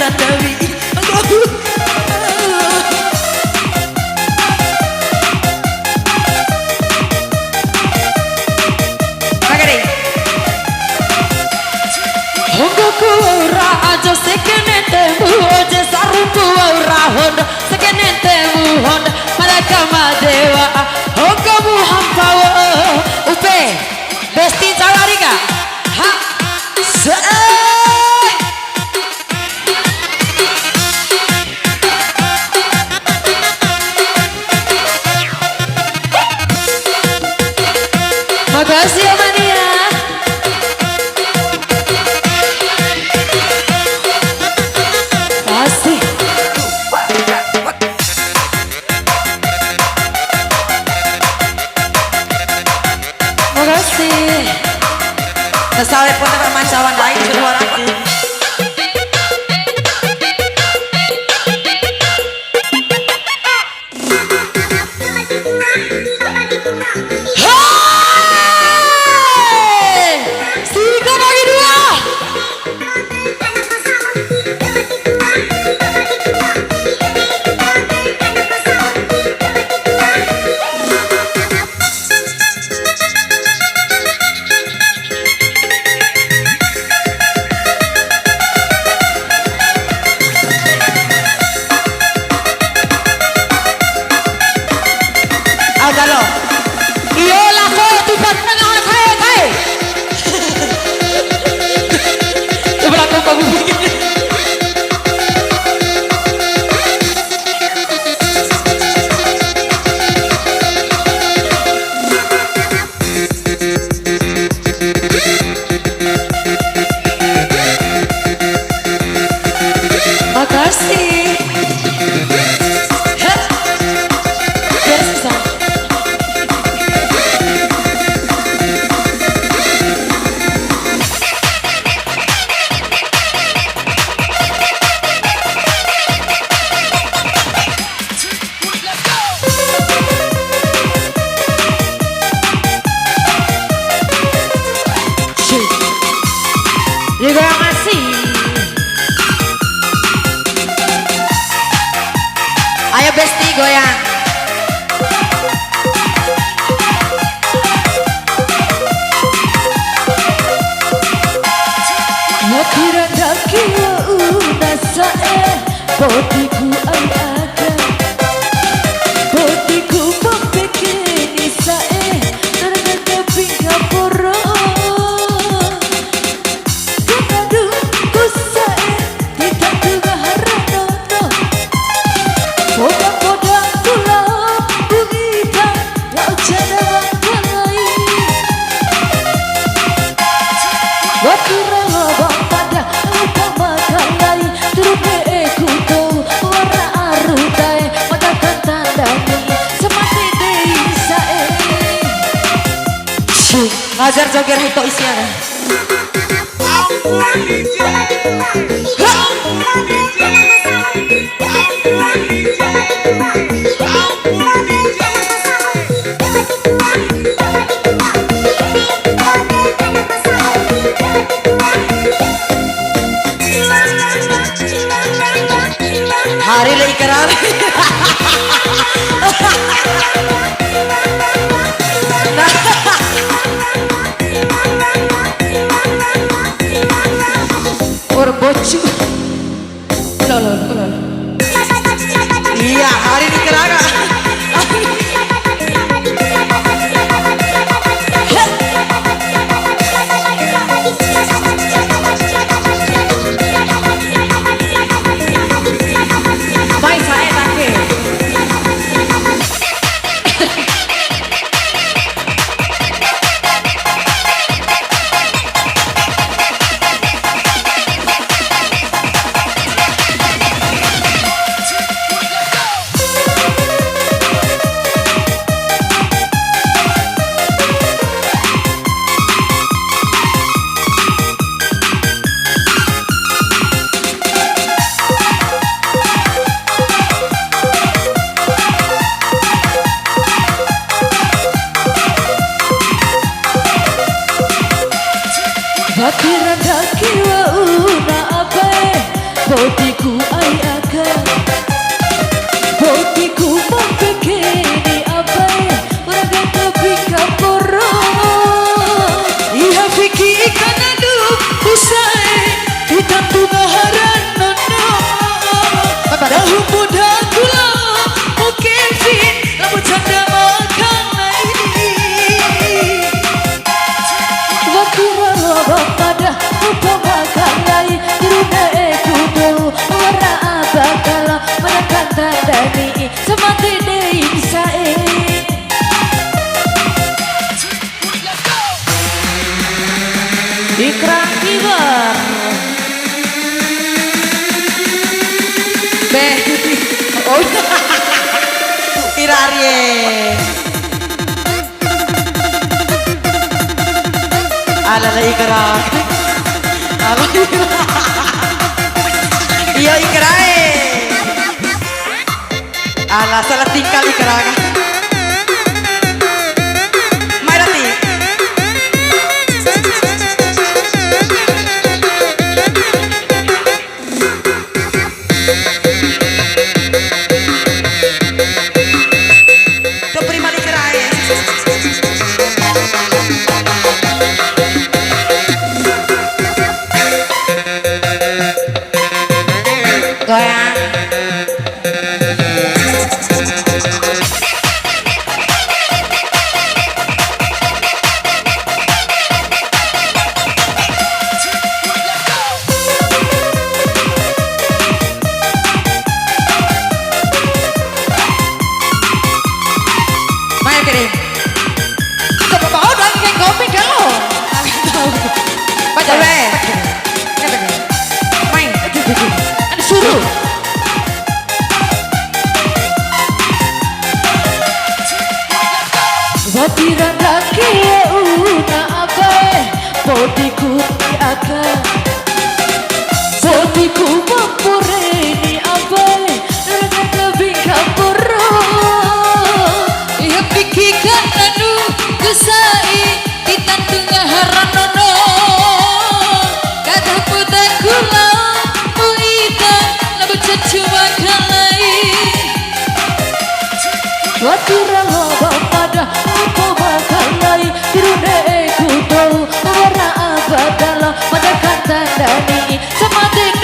dan Dewi. Honggoku ora aja sekenetemu oje sarungku ora honda sekenetemu honda malaka madewa honggomu hampawa upe besti cawarika ha se makasih ya mania. Kesal pun permasalahan lain keluar apa? Hei, tiga bagi dua. Agalo, iyo lako tupat na nga kaya. Coba aku pagbubukin. Makasih. Juga yang ngasih. Ayo besti goyang. Kira daki wa unasa botiku ay ada botiku pempekeni sae naragata pinga poro. Ngajar joget itu isinya. Hari lagi keral. Bocu, lol. Iya, hari ini keraga. Baik saya pakai. Hati rada kiwa una abe, botiku tandani semati deing sae. Ikram kibar Beh oh Irarie ala na ikram ala ikram iya ikrae ala salah tingkal ikram Mairati goyang. Main kirim. Coba bawa lagi kayak kopi kalau. Baca weh. Main. Ada suruh. Watiran laki una abai Podiku ni akan Podiku mampureni abai Dengan lebih kapuru Yang pikikan anu kesai Kita tengah haranono Kata putar kulau Muita Nabaca cuma kalai Watiran lobang pada Apa makalai Tirune ku tahu Warna abadalah Pada kata dani Semati